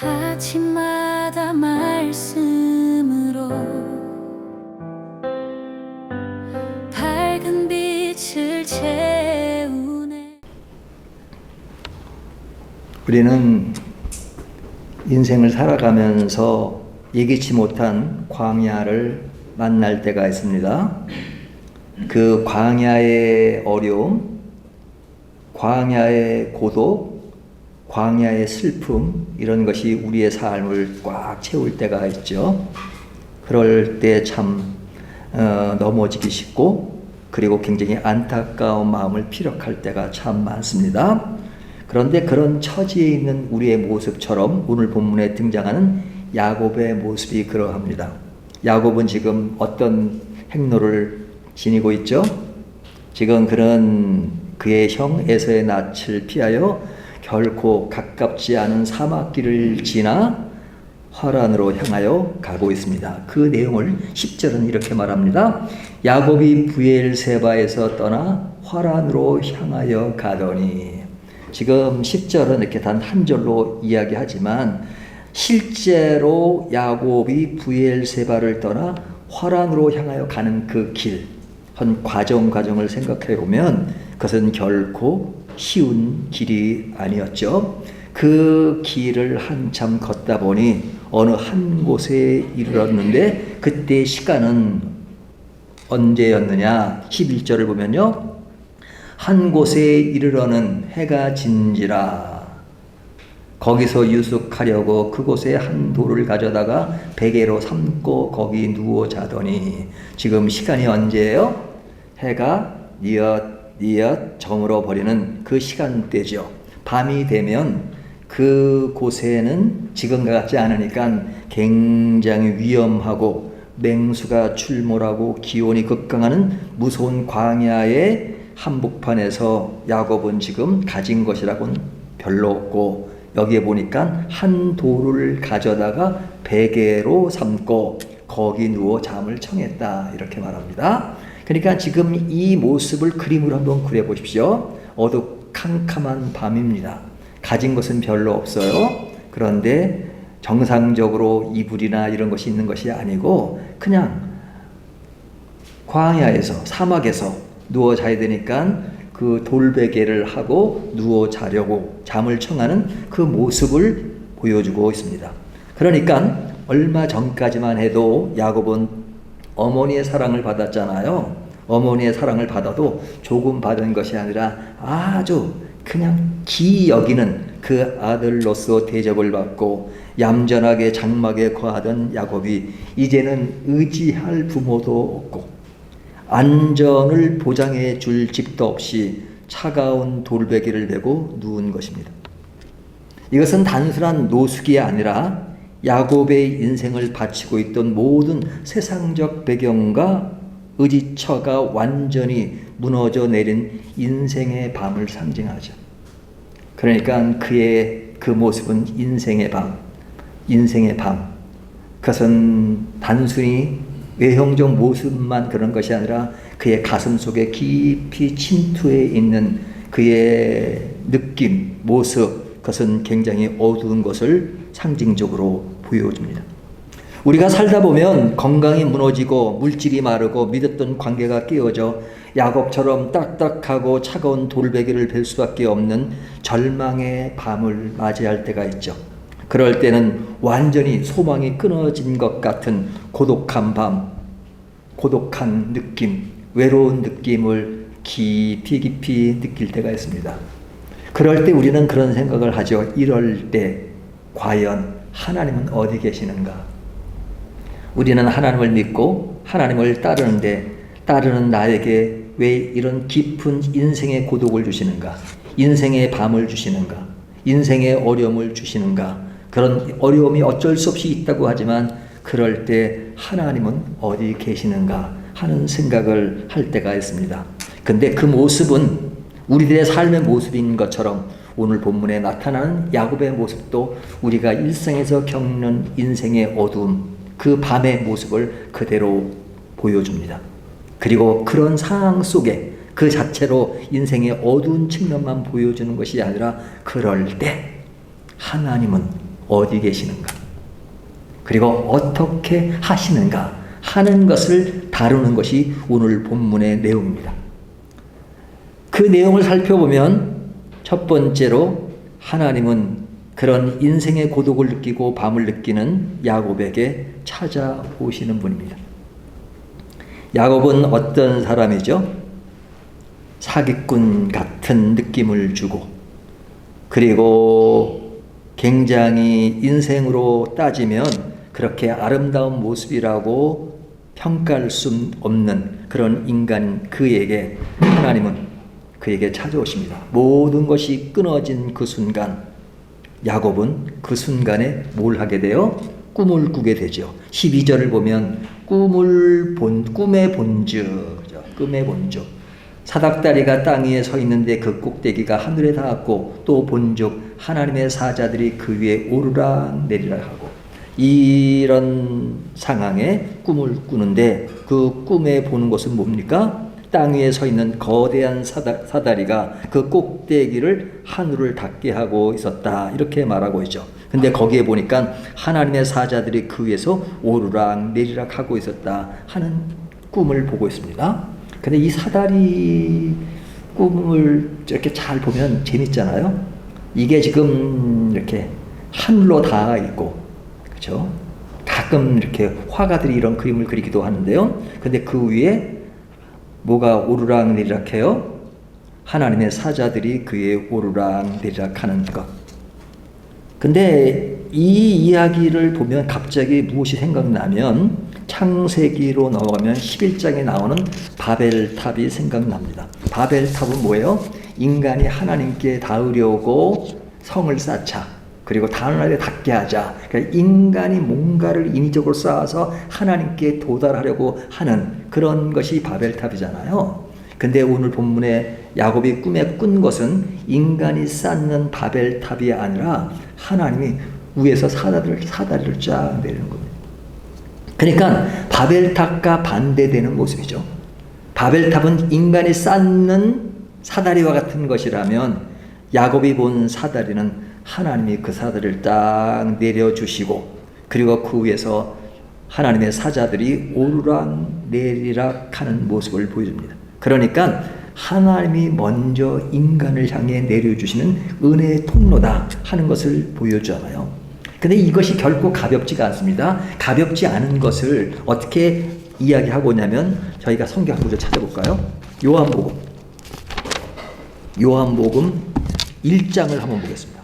아침마다 말씀으로 밝은 빛을 채우네. 우리는 인생을 살아가면서 예기치 못한 광야를 만날 때가 있습니다. 그 광야의 어려움, 광야의 고독, 광야의 슬픔, 이런 것이 우리의 삶을 꽉 채울 때가 있죠. 그럴 때 참 넘어지기 쉽고, 그리고 굉장히 안타까운 마음을 피력할 때가 참 많습니다. 그런데 그런 처지에 있는 우리의 모습처럼 오늘 본문에 등장하는 야곱의 모습이 그러합니다. 야곱은 지금 어떤 행로를 지니고 있죠? 지금 그는 그의 형 에서의 낯을 피하여 결코 가깝지 않은 사막길을 지나 화란으로 향하여 가고 있습니다. 그 내용을 10절은 이렇게 말합니다. 야곱이 브엘세바에서 떠나 화란으로 향하여 가더니, 지금 10절은 이렇게 단 한 절로 이야기하지만 실제로 야곱이 브엘세바를 떠나 화란으로 향하여 가는 그 길, 한 과정을 생각해 보면 그것은 결코 쉬운 길이 아니었죠. 그 길을 한참 걷다 보니 어느 한 곳에 이르렀는데, 그때 시간은 언제였느냐? 11절을 보면요, 한 곳에 이르러는 해가 진지라. 거기서 유숙하려고 그곳에 한 돌을 가져다가 베개로 삼고 거기 누워 자더니, 지금 시간이 언제예요? 해가 뉘엿 저물어 버리는 그 시간대죠. 밤이 되면 그 곳에는 지금과 같지 않으니까 굉장히 위험하고 맹수가 출몰하고 기온이 급강하는 무서운 광야의 한복판에서 야곱은 지금 가진 것이라고는 별로 없고, 여기에 보니까 한 돌을 가져다가 베개로 삼고 거기 누워 잠을 청했다, 이렇게 말합니다. 그러니까 지금 이 모습을 그림으로 한번 그려보십시오. 어두캄캄한 밤입니다. 가진 것은 별로 없어요. 그런데 정상적으로 이불이나 이런 것이 있는 것이 아니고 그냥 광야에서, 사막에서 누워 자야 되니까 그 돌베개를 하고 누워 자려고 잠을 청하는 그 모습을 보여주고 있습니다. 그러니까 얼마 전까지만 해도 야곱은 어머니의 사랑을 받았잖아요. 어머니의 사랑을 받아도 조금 받은 것이 아니라 아주 그냥 기 여기는 그 아들로서 대접을 받고 얌전하게 장막에 거하던 야곱이 이제는 의지할 부모도 없고 안전을 보장해 줄 집도 없이 차가운 돌베개를 메고 누운 것입니다. 이것은 단순한 노숙이 아니라 야곱의 인생을 바치고 있던 모든 세상적 배경과 의지처가 완전히 무너져 내린 인생의 밤을 상징하죠. 그러니까 그의 그 모습은 인생의 밤. 그것은 단순히 외형적 모습만 그런 것이 아니라 그의 가슴 속에 깊이 침투해 있는 그의 느낌, 모습, 그것은 굉장히 어두운 것을 상징적으로 보여줍니다. 우리가 살다 보면 건강이 무너지고 물질이 마르고 믿었던 관계가 깨어져 야곱처럼 딱딱하고 차가운 돌베개를 벨 수밖에 없는 절망의 밤을 맞이할 때가 있죠. 그럴 때는 완전히 소망이 끊어진 것 같은 고독한 밤, 고독한 느낌, 외로운 느낌을 깊이 느낄 때가 있습니다. 그럴 때 우리는 그런 생각을 하죠. 이럴 때 과연 하나님은 어디 계시는가? 우리는 하나님을 믿고 하나님을 따르는데 따르는 나에게 왜 이런 깊은 인생의 고독을 주시는가? 인생의 밤을 주시는가? 인생의 어려움을 주시는가? 그런 어려움이 어쩔 수 없이 있다고 하지만 그럴 때 하나님은 어디 계시는가 하는 생각을 할 때가 있습니다. 근데 그 모습은 우리들의 삶의 모습인 것처럼 오늘 본문에 나타나는 야곱의 모습도 우리가 일상에서 겪는 인생의 어두움, 그 밤의 모습을 그대로 보여줍니다. 그리고 그런 상황 속에 그 자체로 인생의 어두운 측면만 보여주는 것이 아니라 그럴 때 하나님은 어디 계시는가, 그리고 어떻게 하시는가 하는 것을 다루는 것이 오늘 본문의 내용입니다. 그 내용을 살펴보면 첫 번째로 하나님은 그런 인생의 고독을 느끼고 밤을 느끼는 야곱에게 찾아오시는 분입니다. 야곱은 어떤 사람이죠? 사기꾼 같은 느낌을 주고, 그리고 굉장히 인생으로 따지면 그렇게 아름다운 모습이라고 평가할 수 없는 그런 인간, 그에게 하나님은 그에게 찾아오십니다. 모든 것이 끊어진 그 순간, 야곱은 그 순간에 뭘 하게 돼요? 꿈을 꾸게 되죠. 12절을 보면 꿈의 본즉, 꿈의 본즉, 사닥다리가 땅 위에 서 있는데 그 꼭대기가 하늘에 닿았고, 또 본즉 하나님의 사자들이 그 위에 오르락 내리락 하고, 이런 상황에 꿈을 꾸는데 그 꿈에 보는 것은 뭡니까? 땅 위에 서 있는 거대한 사다리가 그 꼭대기를 하늘을 닿게 하고 있었다, 이렇게 말하고 있죠. 근데 거기에 보니까 하나님의 사자들이 그 위에서 오르락 내리락 하고 있었다 하는 꿈을 보고 있습니다. 근데 이 사다리 꿈을 이렇게 잘 보면 재밌잖아요. 이게 지금 이렇게 하늘로 닿아 있고, 그렇죠? 가끔 이렇게 화가들이 이런 그림을 그리기도 하는데요. 근데 그 위에 뭐가 오르락 내리락 해요? 하나님의 사자들이 그의 오르락 내리락 하는 것. 근데 이 이야기를 보면 갑자기 무엇이 생각나면 창세기로 넘어가면 11장에 나오는 바벨탑이 생각납니다. 바벨탑은 뭐예요? 인간이 하나님께 닿으려고 성을 쌓자, 그리고 하나님에 닿게 하자. 그러니까 인간이 뭔가를 인위적으로 쌓아서 하나님께 도달하려고 하는 그런 것이 바벨탑이잖아요. 근데 오늘 본문에 야곱이 꿈에 꾼 것은 인간이 쌓는 바벨탑이 아니라 하나님이 위에서 사다리를 쫙 내리는 겁니다. 그러니까 바벨탑과 반대되는 모습이죠. 바벨탑은 인간이 쌓는 사다리와 같은 것이라면, 야곱이 본 사다리는 하나님이 그 사다리를 딱 내려주시고, 그리고 그 위에서 하나님의 사자들이 오르락 내리락 하는 모습을 보여줍니다. 그러니까 하나님이 먼저 인간을 향해 내려주시는 은혜의 통로다 하는 것을 보여주잖아요. 근데 이것이 결코 가볍지가 않습니다. 가볍지 않은 것을 어떻게 이야기하고 있냐면, 저희가 성경 한 구절 찾아볼까요? 요한복음 1장을 한번 보겠습니다.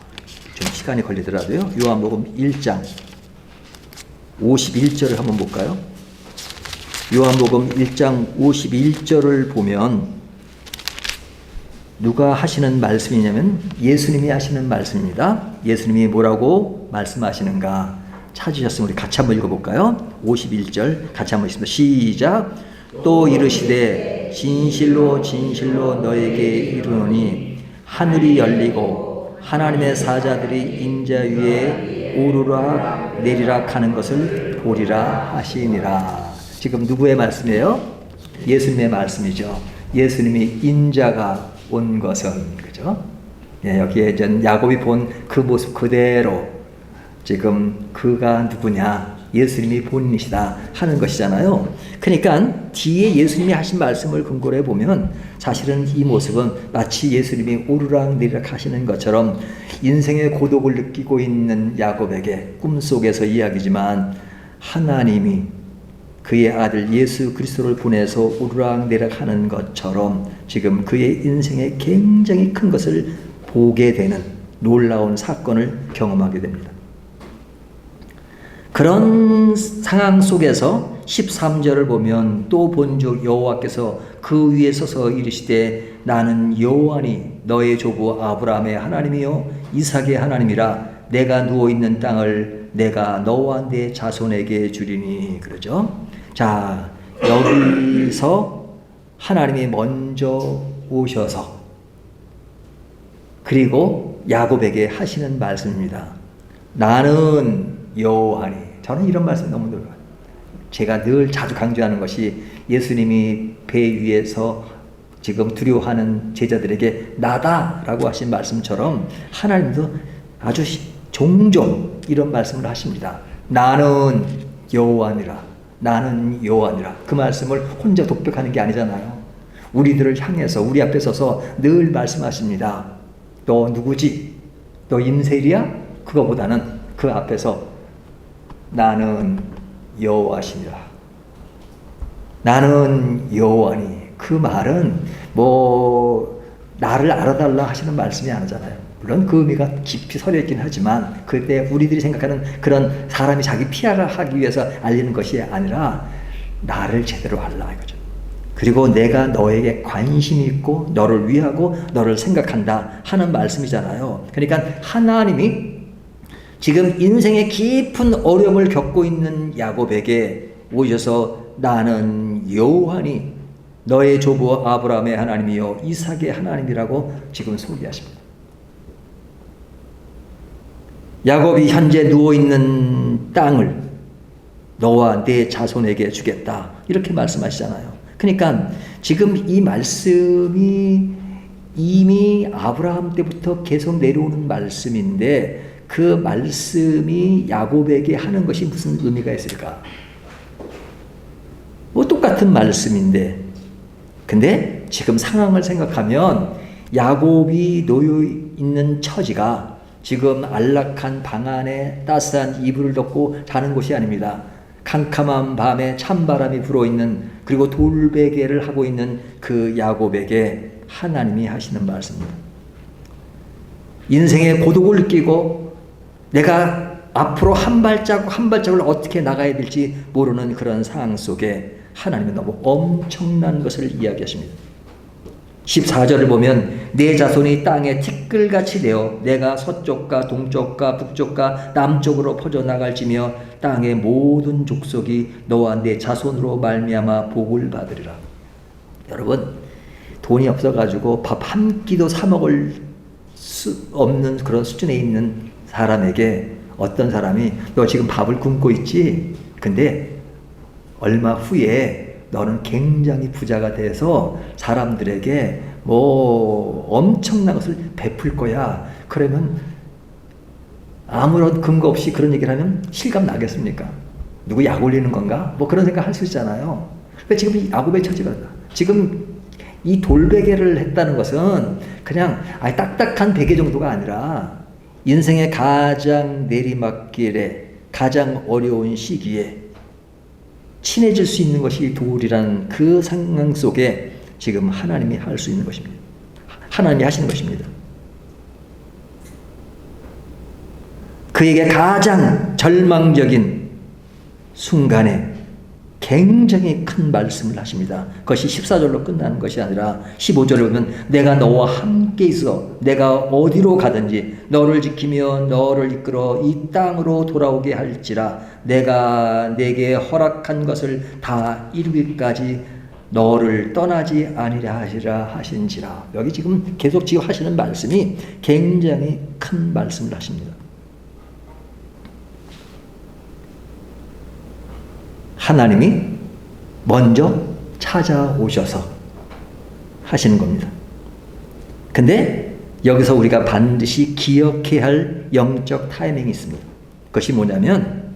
좀 시간이 걸리더라도요. 요한복음 1장 51절을 한번 볼까요? 요한복음 1장 51절을 보면 누가 하시는 말씀이냐면 예수님이 하시는 말씀입니다. 예수님이 뭐라고 말씀하시는가 찾으셨으면 우리 같이 한번 읽어볼까요? 51절 같이 한번 읽습니다. 시작. 또 이르시되 진실로 진실로 너에게 이르노니 하늘이 열리고 하나님의 사자들이 인자 위에 오르락 내리락 하는 것을 보리라 하시니라. 지금 누구의 말씀이에요? 예수님의 말씀이죠. 예수님이 인자가 온 것은, 그죠? 예, 여기에 전 야곱이 본 그 모습 그대로 지금 그가 누구냐? 예수님이 본인이시다 하는 것이잖아요. 그러니까 뒤에 예수님이 하신 말씀을 근거로 해보면 사실은 이 모습은 마치 예수님이 오르락 내리락 하시는 것처럼 인생의 고독을 느끼고 있는 야곱에게 꿈속에서 이야기지만, 하나님이 그의 아들 예수 그리스도를 보내서 오르락 내리락 하는 것처럼 지금 그의 인생에 굉장히 큰 것을 보게 되는 놀라운 사건을 경험하게 됩니다. 그런 상황 속에서 13절을 보면 또 본즉 여호와께서 그 위에 서서 이르시되 나는 여호와니 너의 조부 아브라함의 하나님이요 이삭의 하나님이라. 내가 누워있는 땅을 내가 너와 내 자손에게 주리니. 그러죠. 자, 여기서 하나님이 먼저 오셔서 그리고 야곱에게 하시는 말씀입니다. 나는 여호와니. 저는 이런 말씀 너무 놀라요. 제가 늘 자주 강조하는 것이 예수님이 배 위에서 지금 두려워하는 제자들에게 나다라고 하신 말씀처럼 하나님도 아주 종종 이런 말씀을 하십니다. 나는 여호와니라. 나는 여호와니라. 그 말씀을 혼자 독백하는 게 아니잖아요. 우리들을 향해서 우리 앞에 서서 늘 말씀하십니다. 너 누구지? 너 임셀이야? 그거보다는 그 앞에서 나는 여호와시니라. 나는 여호와니. 그 말은 뭐 나를 알아달라 하시는 말씀이 아니잖아요. 물론 그 의미가 깊이 서려 있긴 하지만 그때 우리들이 생각하는 그런 사람이 자기 피하를 하기 위해서 알리는 것이 아니라 나를 제대로 알라 이거죠. 그리고 내가 너에게 관심이 있고 너를 위하고 너를 생각한다 하는 말씀이잖아요. 그러니까 하나님이 지금 인생의 깊은 어려움을 겪고 있는 야곱에게 오셔서 나는 여호와니 너의 조부 아브라함의 하나님이요 이삭의 하나님이라고 지금 소개하십니다. 야곱이 현재 누워있는 땅을 너와 내 자손에게 주겠다 이렇게 말씀하시잖아요. 그러니까 지금 이 말씀이 이미 아브라함 때부터 계속 내려오는 말씀인데 그 말씀이 야곱에게 하는 것이 무슨 의미가 있을까? 뭐 똑같은 말씀인데 근데 지금 상황을 생각하면 야곱이 놓여 있는 처지가 지금 안락한 방 안에 따스한 이불을 덮고 자는 곳이 아닙니다. 캄캄한 밤에 찬바람이 불어있는 그리고 돌베개를 하고 있는 그 야곱에게 하나님이 하시는 말씀입니다. 인생의 고독을 느끼고 내가 앞으로 한 발짝을 어떻게 나가야 될지 모르는 그런 상황 속에 하나님은 너무 엄청난 것을 이야기하십니다. 14절을 보면 내 자손이 땅에 티끌같이 되어 내가 서쪽과 동쪽과 북쪽과 남쪽으로 퍼져나갈지며 땅의 모든 족속이 너와 내 자손으로 말미암아 복을 받으리라. 여러분 돈이 없어가지고 밥 한 끼도 사 먹을 수 없는 그런 수준에 있는 사람에게 어떤 사람이 너 지금 밥을 굶고 있지? 근데 얼마 후에 너는 굉장히 부자가 돼서 사람들에게 뭐 엄청난 것을 베풀 거야. 그러면 아무런 근거 없이 그런 얘기를 하면 실감 나겠습니까? 누구 약 올리는 건가? 뭐 그런 생각 할 수 있잖아요. 근데 지금 이 야곱의 처지가 지금 이 돌베개를 했다는 것은 그냥 딱딱한 베개 정도가 아니라 인생의 가장 내리막길에 가장 어려운 시기에 친해질 수 있는 것이 돌이라는 그 상황 속에 지금 하나님이 할 수 있는 것입니다. 하나님이 하시는 것입니다. 그에게 가장 절망적인 순간에 굉장히 큰 말씀을 하십니다. 그것이 14절로 끝나는 것이 아니라 15절에 보면 내가 너와 함께 있어 내가 어디로 가든지 너를 지키며 너를 이끌어 이 땅으로 돌아오게 할지라 내가 내게 허락한 것을 다 이루기까지 너를 떠나지 아니라 하시라 하신지라. 여기 지금 계속 지금 하시는 말씀이 굉장히 큰 말씀을 하십니다. 하나님이 먼저 찾아오셔서 하시는 겁니다. 근데 여기서 우리가 반드시 기억해야 할 영적 타이밍이 있습니다. 그것이 뭐냐면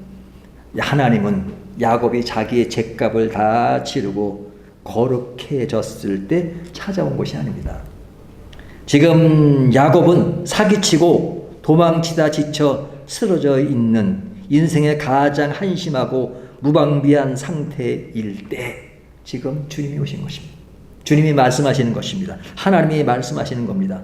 하나님은 야곱이 자기의 죗값을 다 치르고 거룩해졌을 때 찾아온 것이 아닙니다. 지금 야곱은 사기치고 도망치다 지쳐 쓰러져 있는 인생의 가장 한심하고 무방비한 상태일 때 지금 주님이 오신 것입니다. 주님이 말씀하시는 것입니다. 하나님이 말씀하시는 겁니다.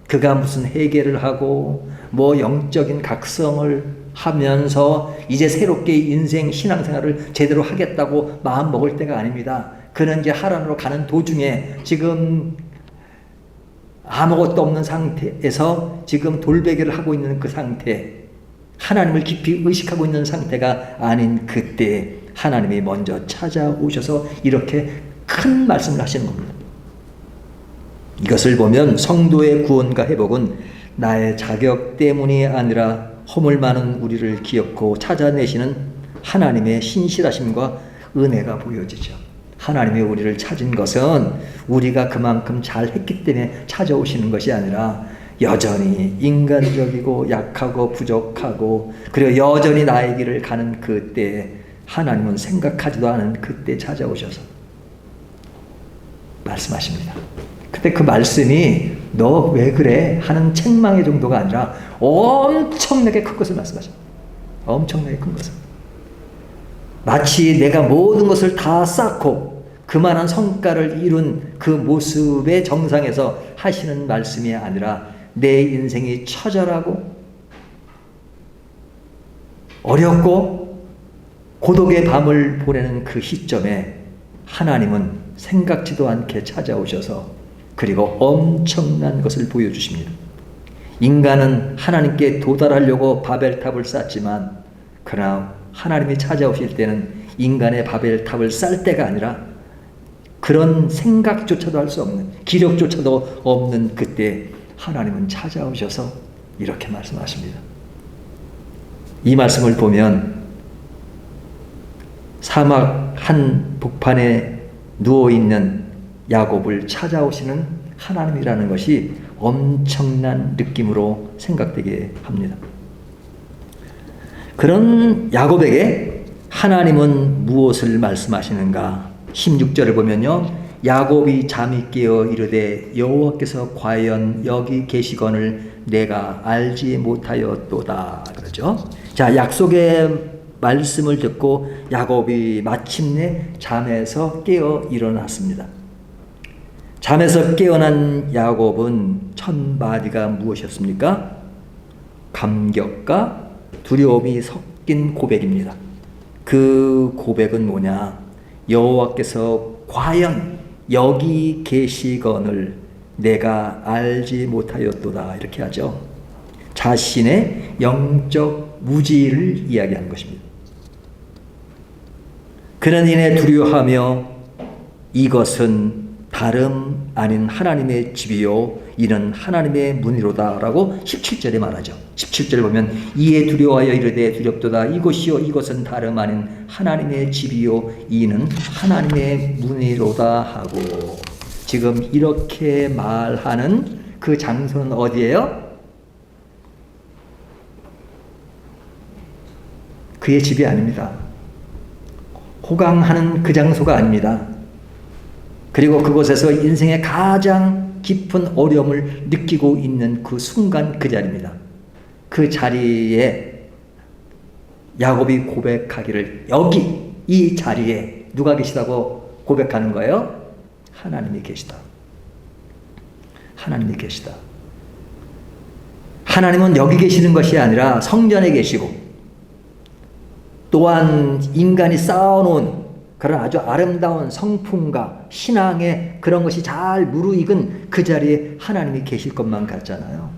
그가 무슨 회개를 하고 뭐 영적인 각성을 하면서 이제 새롭게 인생 신앙생활을 제대로 하겠다고 마음 먹을 때가 아닙니다. 그는 이제 하란으로 가는 도중에 지금 아무것도 없는 상태에서 지금 돌베개를 하고 있는 그 상태, 하나님을 깊이 의식하고 있는 상태가 아닌 그때 하나님이 먼저 찾아오셔서 이렇게 큰 말씀을 하시는 겁니다. 이것을 보면 성도의 구원과 회복은 나의 자격 때문이 아니라 허물 많은 우리를 기억하고 찾아내시는 하나님의 신실하심과 은혜가 보여지죠. 하나님이 우리를 찾은 것은 우리가 그만큼 잘했기 때문에 찾아오시는 것이 아니라 여전히 인간적이고 약하고 부족하고 그리고 여전히 나의 길을 가는 그때 하나님은 생각하지도 않은 그때 찾아오셔서 말씀하십니다. 그때 그 말씀이 너 왜 그래? 하는 책망의 정도가 아니라 엄청나게 큰 것을 말씀하십니다. 엄청나게 큰 것을. 마치 내가 모든 것을 다 쌓고 그만한 성과를 이룬 그 모습의 정상에서 하시는 말씀이 아니라 내 인생이 처절하고 어렵고 고독의 밤을 보내는 그 시점에 하나님은 생각지도 않게 찾아오셔서 그리고 엄청난 것을 보여주십니다. 인간은 하나님께 도달하려고 바벨탑을 쌓지만 그러나 하나님이 찾아오실 때는 인간의 바벨탑을 쌓을 때가 아니라 그런 생각조차도 할 수 없는, 기력조차도 없는 그때 하나님은 찾아오셔서 이렇게 말씀하십니다. 이 말씀을 보면 사막 한 북판에 누워있는 야곱을 찾아오시는 하나님이라는 것이 엄청난 느낌으로 생각되게 합니다. 그런 야곱에게 하나님은 무엇을 말씀하시는가? 16절을 보면요, 야곱이 잠이 깨어 이르되 여호와께서 과연 여기 계시거늘 내가 알지 못하였도다 그러죠. 자, 약속의 말씀을 듣고 야곱이 마침내 잠에서 깨어 일어났습니다. 잠에서 깨어난 야곱은 첫 마디가 무엇이었습니까? 감격과 두려움이 섞인 고백입니다. 그 고백은 뭐냐? 여호와께서 과연 여기 계시거늘 내가 알지 못하였도다 이렇게 하죠. 자신의 영적 무지를 이야기하는 것입니다. 그는 이내 두려워하며 이것은 다름 아닌 하나님의 집이요 이는 하나님의 문이로다 라고 17절에 말하죠. 17절을 보면 이에 두려워하여 이르되 두렵도다 이곳이요 이것은 다름 아닌 하나님의 집이요 이는 하나님의 문이로다 하고, 지금 이렇게 말하는 그 장소는 어디예요? 그의 집이 아닙니다. 호강하는 그 장소가 아닙니다. 그리고 그곳에서 인생의 가장 깊은 어려움을 느끼고 있는 그 순간 그 자리입니다. 그 자리에 야곱이 고백하기를 여기 이 자리에 누가 계시다고 고백하는 거예요? 하나님이 계시다. 하나님이 계시다. 하나님은 여기 계시는 것이 아니라 성전에 계시고 또한 인간이 쌓아놓은 그런 아주 아름다운 성품과 신앙의 그런 것이 잘 무르익은 그 자리에 하나님이 계실 것만 같잖아요.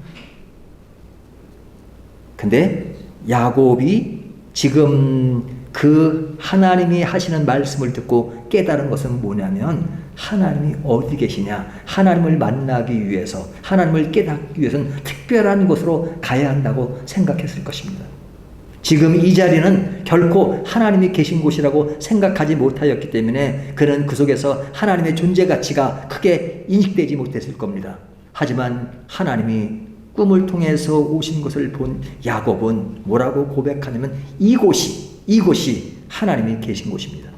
근데 야곱이 지금 그 하나님이 하시는 말씀을 듣고 깨달은 것은 뭐냐면 하나님이 어디 계시냐, 하나님을 만나기 위해서, 하나님을 깨닫기 위해서는 특별한 곳으로 가야 한다고 생각했을 것입니다. 지금 이 자리는 결코 하나님이 계신 곳이라고 생각하지 못하였기 때문에 그는 그 속에서 하나님의 존재 가치가 크게 인식되지 못했을 겁니다. 하지만 하나님이 꿈을 통해서 오신 것을 본 야곱은 뭐라고 고백하냐면 이곳이 하나님이 계신 곳입니다.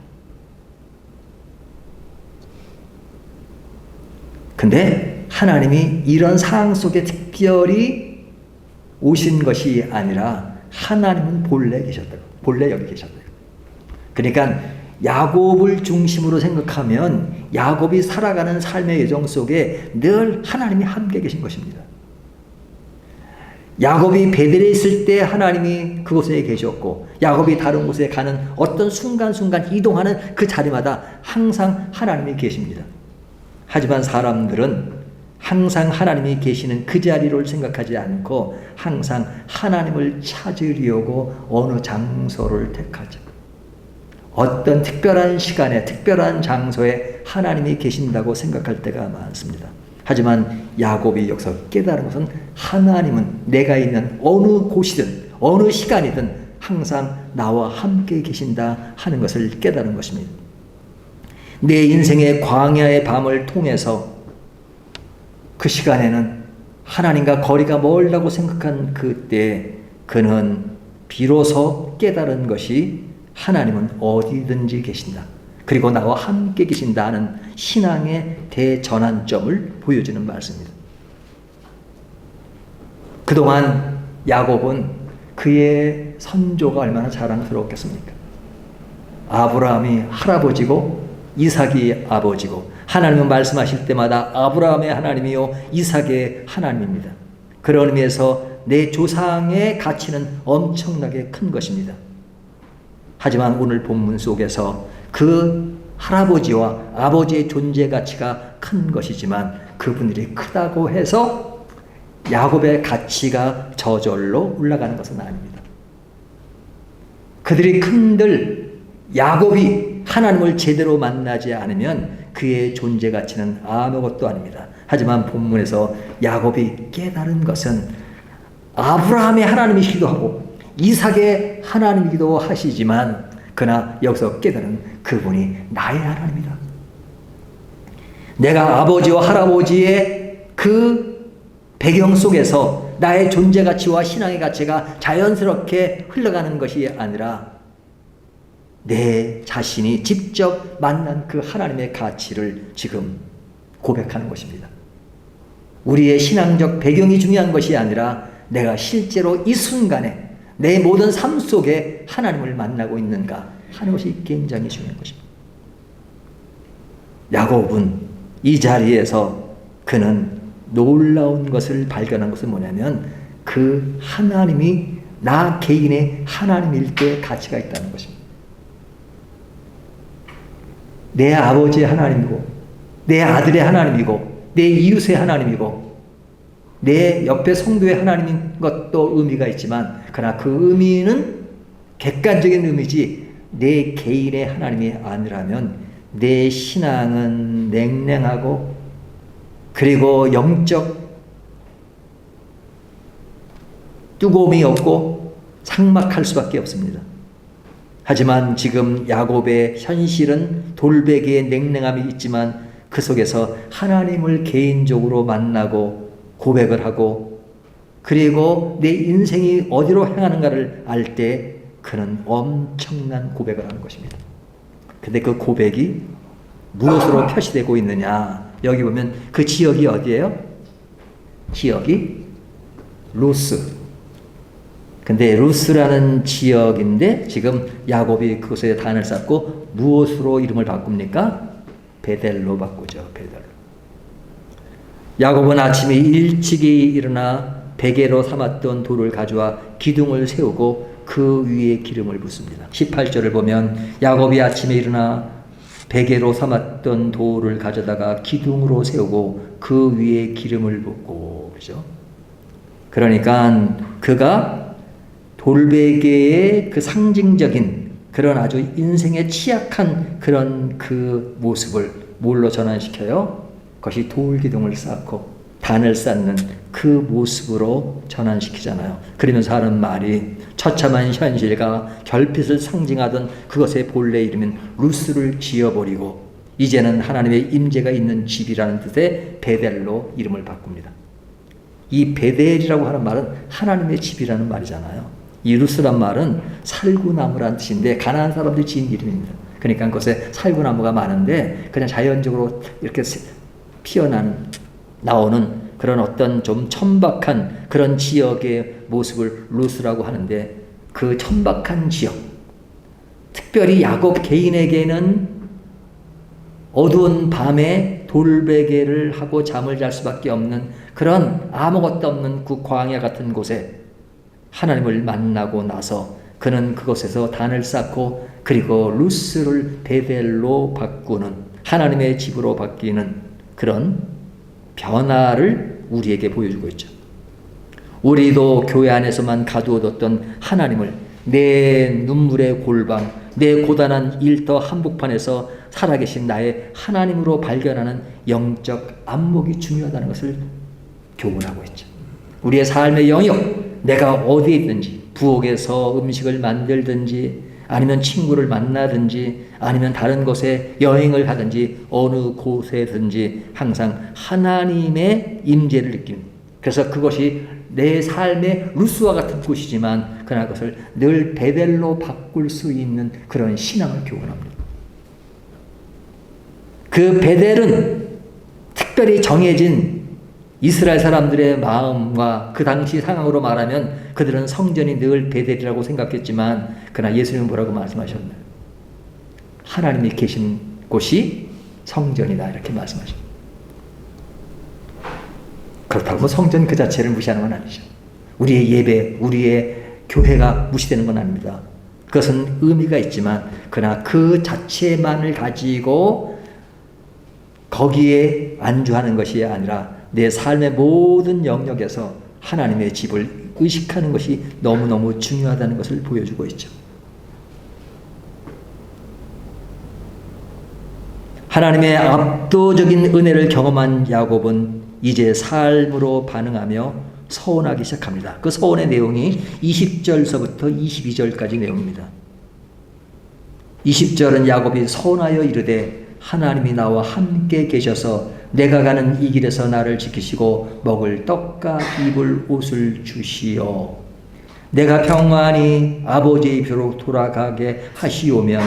근데 하나님이 이런 상황 속에 특별히 오신 것이 아니라 하나님은 본래 계셨다고. 본래 여기 계셨다고. 그러니까 야곱을 중심으로 생각하면 야곱이 살아가는 삶의 여정 속에 늘 하나님이 함께 계신 것입니다. 야곱이 베델에 있을 때 하나님이 그곳에 계셨고 야곱이 다른 곳에 가는 어떤 순간순간 이동하는 그 자리마다 항상 하나님이 계십니다. 하지만 사람들은 항상 하나님이 계시는 그 자리를 생각하지 않고 항상 하나님을 찾으려고 어느 장소를 택하죠. 어떤 특별한 시간에 특별한 장소에 하나님이 계신다고 생각할 때가 많습니다. 하지만 야곱이 여기서 깨달은 것은 하나님은 내가 있는 어느 곳이든 어느 시간이든 항상 나와 함께 계신다 하는 것을 깨달은 것입니다. 내 인생의 광야의 밤을 통해서 그 시간에는 하나님과 거리가 멀다고 생각한 그때 그는 비로소 깨달은 것이 하나님은 어디든지 계신다. 그리고 나와 함께 계신다는 신앙의 대전환점을 보여주는 말씀입니다. 그동안 야곱은 그의 선조가 얼마나 자랑스러웠겠습니까? 아브라함이 할아버지고 이삭이 아버지고 하나님은 말씀하실 때마다 아브라함의 하나님이요 이삭의 하나님입니다. 그런 의미에서 내 조상의 가치는 엄청나게 큰 것입니다. 하지만 오늘 본문 속에서 그 할아버지와 아버지의 존재 가치가 큰 것이지만 그분들이 크다고 해서 야곱의 가치가 저절로 올라가는 것은 아닙니다. 그들이 큰들 야곱이 하나님을 제대로 만나지 않으면 그의 존재 가치는 아무것도 아닙니다. 하지만 본문에서 야곱이 깨달은 것은 아브라함의 하나님이시기도 하고 이삭의 하나님이기도 하시지만 그러나 여기서 깨달은 그분이 나의 하나님이다. 내가 아버지와 할아버지의 그 배경 속에서 나의 존재 가치와 신앙의 가치가 자연스럽게 흘러가는 것이 아니라 내 자신이 직접 만난 그 하나님의 가치를 지금 고백하는 것입니다. 우리의 신앙적 배경이 중요한 것이 아니라 내가 실제로 이 순간에 내 모든 삶 속에 하나님을 만나고 있는가 하는 것이 굉장히 중요한 것입니다. 야곱은 이 자리에서 그는 놀라운 것을 발견한 것은 뭐냐면 그 하나님이 나 개인의 하나님일 때 가치가 있다는 것입니다. 내 아버지의 하나님이고 내 아들의 하나님이고 내 이웃의 하나님이고 내 옆에 성도의 하나님인 것도 의미가 있지만 그러나 그 의미는 객관적인 의미지 내 개인의 하나님이 아니라면 내 신앙은 냉랭하고 그리고 영적 뜨거움이 없고 삭막할 수밖에 없습니다. 하지만 지금 야곱의 현실은 돌베개의 냉랭함이 있지만 그 속에서 하나님을 개인적으로 만나고 고백을 하고 그리고 내 인생이 어디로 향하는가를 알 때 그는 엄청난 고백을 하는 것입니다. 근데 그 고백이 무엇으로 표시되고 있느냐? 여기 보면 그 지역이 어디예요? 지역이 루스. 근데 루스라는 지역인데 지금 야곱이 그곳에 단을 쌓고 무엇으로 이름을 바꿉니까? 베델로 바꾸죠. 베델로. 야곱은 아침에 일찍이 일어나 베개로 삼았던 돌을 가져와 기둥을 세우고 그 위에 기름을 붓습니다. 18절을 보면 야곱이 아침에 일어나 베개로 삼았던 돌을 가져다가 기둥으로 세우고 그 위에 기름을 붓고 그렇죠? 그러니까 그가 돌베개의 그 상징적인 그런 아주 인생에 취약한 그런 그 모습을 뭘로 전환시켜요? 그것이 돌기둥을 쌓고 단을 쌓는 그 모습으로 전환시키잖아요. 그러면서 하는 말이 처참한 현실과 결핍을 상징하던 그것의 본래 이름인 루스를 지어버리고 이제는 하나님의 임재가 있는 집이라는 뜻의 베델로 이름을 바꿉니다. 이 베델이라고 하는 말은 하나님의 집이라는 말이잖아요. 이 루스란 말은 살구나무란 뜻인데 가나안 사람들이 지은 이름입니다. 그러니까 그곳에 살구나무가 많은데 그냥 자연적으로 이렇게 나오는 그런 어떤 좀 천박한 그런 지역의 모습을 루스라고 하는데 그 천박한 지역, 특별히 야곱 개인에게는 어두운 밤에 돌베개를 하고 잠을 잘 수밖에 없는 그런 아무것도 없는 그 광야 같은 곳에 하나님을 만나고 나서 그는 그곳에서 단을 쌓고 그리고 루스를 베델로 바꾸는 하나님의 집으로 바뀌는 그런 변화를 우리에게 보여주고 있죠. 우리도 교회 안에서만 가두어뒀던 하나님을 내 눈물의 골방, 내 고단한 일터 한복판에서 살아계신 나의 하나님으로 발견하는 영적 안목이 중요하다는 것을 교훈하고 있죠. 우리의 삶의 영역, 내가 어디에 있든지 부엌에서 음식을 만들든지 아니면 친구를 만나든지 아니면 다른 곳에 여행을 하든지 어느 곳에든지 항상 하나님의 임재를 느끼는 그래서 그것이 내 삶의 루스와 같은 곳이지만 그러나 그것을 늘 베델로 바꿀 수 있는 그런 신앙을 교훈합니다. 그 베델은 특별히 정해진 이스라엘 사람들의 마음과 그 당시 상황으로 말하면 그들은 성전이 늘 베델이라고 생각했지만 그러나 예수님은 뭐라고 말씀하셨나요? 하나님이 계신 곳이 성전이다 이렇게 말씀하십니다. 그렇다고 성전 그 자체를 무시하는 건 아니죠. 우리의 예배, 우리의 교회가 무시되는 건 아닙니다. 그것은 의미가 있지만 그러나 그 자체만을 가지고 거기에 안주하는 것이 아니라 내 삶의 모든 영역에서 하나님의 집을 의식하는 것이 너무너무 중요하다는 것을 보여주고 있죠. 하나님의 압도적인 은혜를 경험한 야곱은 이제 삶으로 반응하며 서원하기 시작합니다. 그 서원의 내용이 20절서부터 22절까지 내용입니다. 20절은 야곱이 서원하여 이르되 하나님이 나와 함께 계셔서 내가 가는 이 길에서 나를 지키시고 먹을 떡과 입을 옷을 주시오. 내가 평안히 아버지의 벼로 돌아가게 하시오면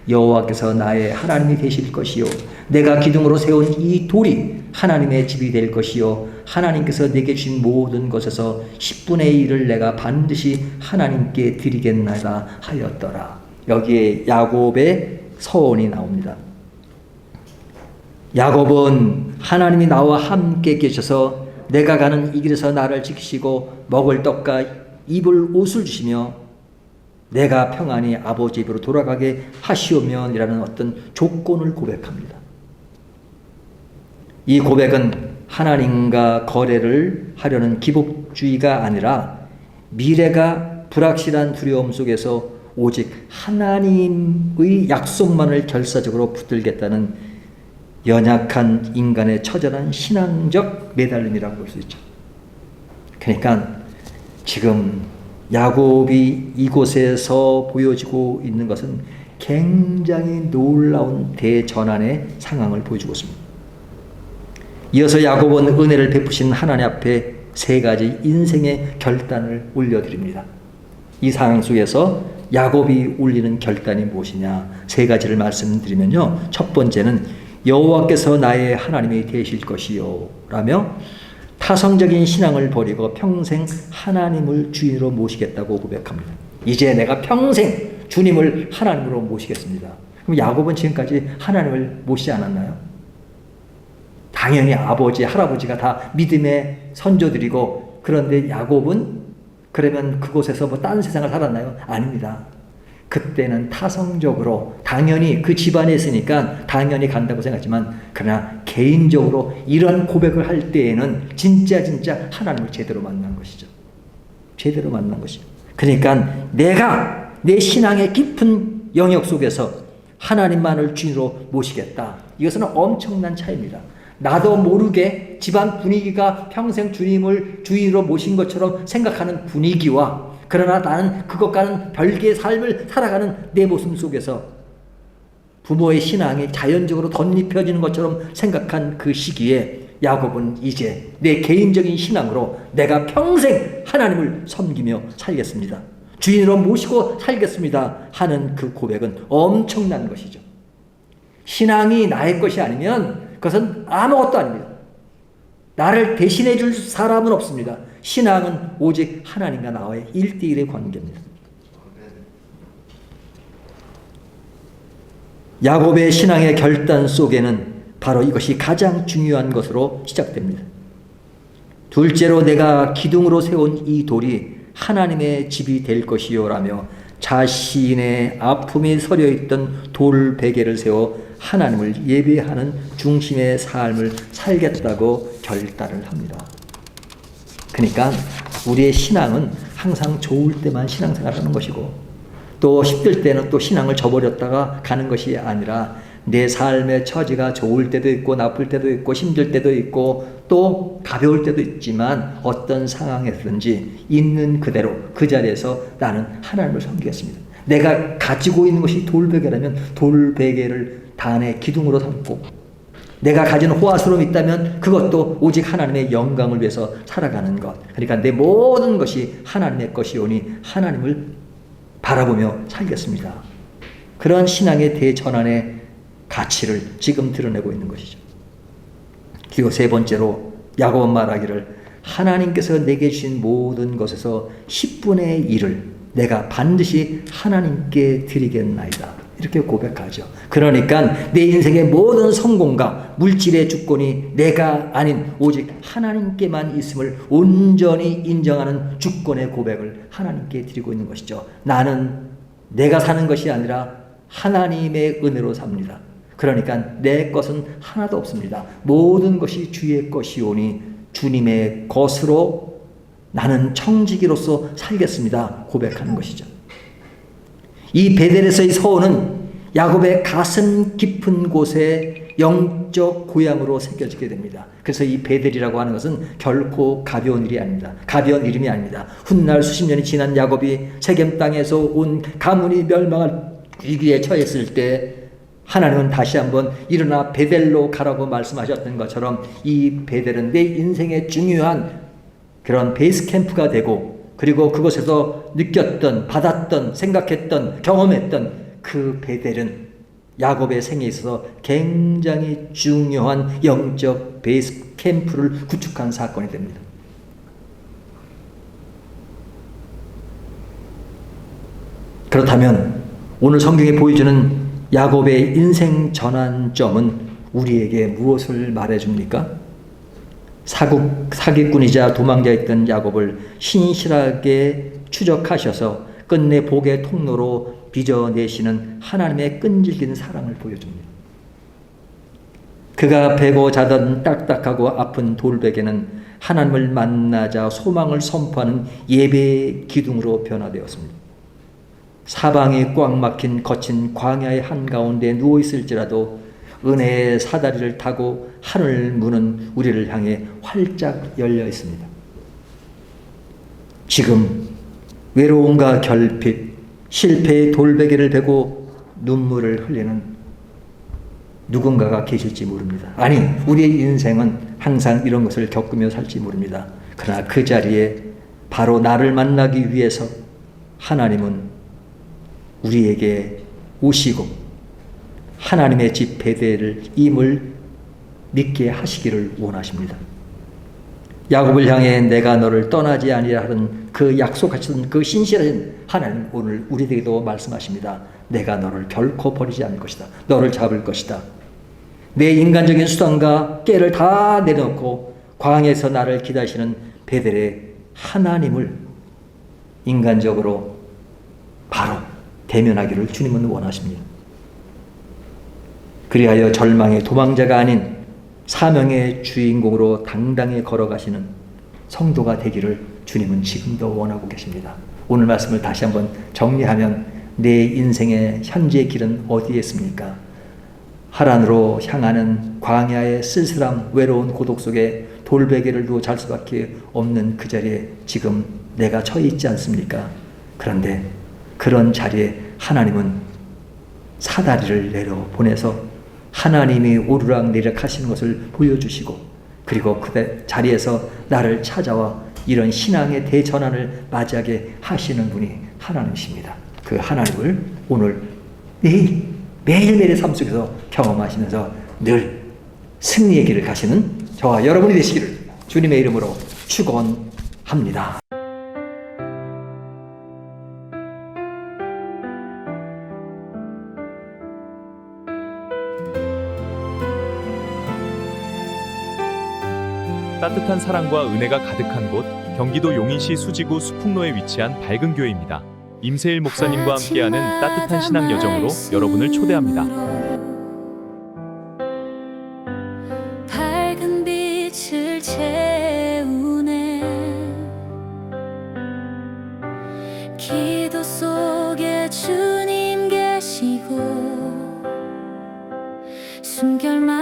여호와께서 나의 하나님이 되실 것이요 내가 기둥으로 세운 이 돌이 하나님의 집이 될 것이요 하나님께서 내게 주신 모든 것에서 10분의 1을 내가 반드시 하나님께 드리겠나이다 하였더라. 여기에 야곱의 서원이 나옵니다. 야곱은 하나님이 나와 함께 계셔서 내가 가는 이 길에서 나를 지키시고 먹을 떡과 입을 옷을 주시며 내가 평안히 아버지 집으로 돌아가게 하시오면 이라는 어떤 조건을 고백합니다. 이 고백은 하나님과 거래를 하려는 기복주의가 아니라 미래가 불확실한 두려움 속에서 오직 하나님의 약속만을 결사적으로 붙들겠다는 연약한 인간의 처절한 신앙적 매달림이라고 볼 수 있죠. 그러니까 지금 야곱이 이곳에서 보여지고 있는 것은 굉장히 놀라운 대전환의 상황을 보여주고 있습니다. 이어서 야곱은 은혜를 베푸신 하나님 앞에 세 가지 인생의 결단을 올려드립니다. 이 상황 속에서 야곱이 올리는 결단이 무엇이냐 세 가지를 말씀드리면요. 첫 번째는 여호와께서 나의 하나님이 되실 것이요 라며 타성적인 신앙을 버리고 평생 하나님을 주인으로 모시겠다고 고백합니다. 이제 내가 평생 주님을 하나님으로 모시겠습니다. 그럼 야곱은 지금까지 하나님을 모시지 않았나요? 당연히 아버지, 할아버지가 다 믿음의 선조들이고 그런데 야곱은 그러면 그곳에서 뭐 딴 세상을 살았나요? 아닙니다. 그때는 타성적으로 당연히 그 집안에 있으니까 당연히 간다고 생각했지만 그러나 개인적으로 이런 고백을 할 때에는 진짜 하나님을 제대로 만난 것이죠. 제대로 만난 것이죠. 그러니까 내가 내 신앙의 깊은 영역 속에서 하나님만을 주인으로 모시겠다. 이것은 엄청난 차이입니다. 나도 모르게 집안 분위기가 평생 주님을 주인으로 모신 것처럼 생각하는 분위기와 그러나 나는 그것과는 별개의 삶을 살아가는 내 모습 속에서 부모의 신앙이 자연적으로 덧입혀지는 것처럼 생각한 그 시기에 야곱은 이제 내 개인적인 신앙으로 내가 평생 하나님을 섬기며 살겠습니다. 주인으로 모시고 살겠습니다 하는 그 고백은 엄청난 것이죠. 신앙이 나의 것이 아니면 그것은 아무것도 아닙니다. 나를 대신해 줄 사람은 없습니다. 신앙은 오직 하나님과 나와의 1대1의 관계입니다. 야곱의 신앙의 결단 속에는 바로 이것이 가장 중요한 것으로 시작됩니다. 둘째로 내가 기둥으로 세운 이 돌이 하나님의 집이 될 것이요라며 자신의 아픔이 서려있던 돌 베개를 세워 하나님을 예배하는 중심의 삶을 살겠다고 결단을 합니다. 그러니까 우리의 신앙은 항상 좋을 때만 신앙생활하는 것이고 또 힘들 때는 또 신앙을 저버렸다가 가는 것이 아니라 내 삶의 처지가 좋을 때도 있고 나쁠 때도 있고 힘들 때도 있고 또 가벼울 때도 있지만 어떤 상황에서든지 있는 그대로 그 자리에서 나는 하나님을 섬기겠습니다. 내가 가지고 있는 것이 돌베개라면 돌베개를 단의 기둥으로 삼고 내가 가진 호화스러움이 있다면 그것도 오직 하나님의 영광을 위해서 살아가는 것. 그러니까 내 모든 것이 하나님의 것이오니 하나님을 바라보며 살겠습니다. 그런 신앙의 대전환의 가치를 지금 드러내고 있는 것이죠. 그리고 세 번째로 야고보 말하기를 하나님께서 내게 주신 모든 것에서 10분의 1을 내가 반드시 하나님께 드리겠나이다. 이렇게 고백하죠. 그러니까 내 인생의 모든 성공과 물질의 주권이 내가 아닌 오직 하나님께만 있음을 온전히 인정하는 주권의 고백을 하나님께 드리고 있는 것이죠. 나는 내가 사는 것이 아니라 하나님의 은혜로 삽니다. 그러니까 내 것은 하나도 없습니다. 모든 것이 주의 것이오니 주님의 것으로 나는 청지기로서 살겠습니다. 고백하는 것이죠. 이 베델에서의 서원은 야곱의 가슴 깊은 곳에 영적 고향으로 새겨지게 됩니다. 그래서 이 베델이라고 하는 것은 결코 가벼운 일이 아닙니다. 가벼운 이름이 아닙니다. 훗날 수십 년이 지난 야곱이 세겜 땅에서 온 가문이 멸망할 위기에 처했을 때 하나님은 다시 한번 일어나 베델로 가라고 말씀하셨던 것처럼 이 베델은 내 인생의 중요한 그런 베이스 캠프가 되고 그리고 그곳에서 느꼈던, 받았던, 생각했던, 경험했던 그 베델은 야곱의 생에 있어서 굉장히 중요한 영적 베이스 캠프를 구축한 사건이 됩니다. 그렇다면 오늘 성경이 보여주는 야곱의 인생 전환점은 우리에게 무엇을 말해줍니까? 사기꾼이자 도망자였던 야곱을 신실하게 추적하셔서 끝내 복의 통로로 빚어내시는 하나님의 끈질긴 사랑을 보여줍니다. 그가 베고 자던 딱딱하고 아픈 돌베개는 하나님을 만나자 소망을 선포하는 예배의 기둥으로 변화되었습니다. 사방이 꽉 막힌 거친 광야의 한가운데 누워있을지라도 은혜의 사다리를 타고 하늘 문은 우리를 향해 활짝 열려 있습니다. 지금 외로움과 결핍, 실패의 돌베개를 베고 눈물을 흘리는 누군가가 계실지 모릅니다. 아니, 우리의 인생은 항상 이런 것을 겪으며 살지 모릅니다. 그러나 그 자리에 바로 나를 만나기 위해서 하나님은 우리에게 오시고 하나님의 집 베델을 임을 믿게 하시기를 원하십니다. 야곱을 향해 내가 너를 떠나지 아니라 하는 그 약속하시던 그 신실하신 하나님 오늘 우리에게도 말씀하십니다. 내가 너를 결코 버리지 않을 것이다. 너를 잡을 것이다. 내 인간적인 수단과 깨를 다 내려놓고 광야에서 나를 기다리시는 베델의 하나님을 인간적으로 바로 대면하기를 주님은 원하십니다. 그리하여 절망의 도망자가 아닌 사명의 주인공으로 당당히 걸어가시는 성도가 되기를 주님은 지금도 원하고 계십니다. 오늘 말씀을 다시 한번 정리하면 내 인생의 현재의 길은 어디에 있습니까? 하란으로 향하는 광야의 쓸쓸함, 외로운 고독 속에 돌베개를 두어 잘 수밖에 없는 그 자리에 지금 내가 처해 있지 않습니까? 그런데 그런 자리에 하나님은 사다리를 내려 보내서 하나님이 오르락내리락 하시는 것을 보여주시고 그리고 그 자리에서 나를 찾아와 이런 신앙의 대전환을 맞이하게 하시는 분이 하나님이십니다. 그 하나님을 오늘 매일매일의 삶 속에서 경험하시면서 늘 승리의 길을 가시는 저와 여러분이 되시기를 주님의 이름으로 축원합니다. 따뜻한 사랑과 은혜가 가득한 곳 경기도 용인시 수지구 수풍로에 위치한 밝은 교회입니다. 임세일 목사님과 함께하는 따뜻한 신앙 여정으로 여러분을 초대합니다. 밝은 빛을 채우네 기도 속에 주님 계시고 숨결만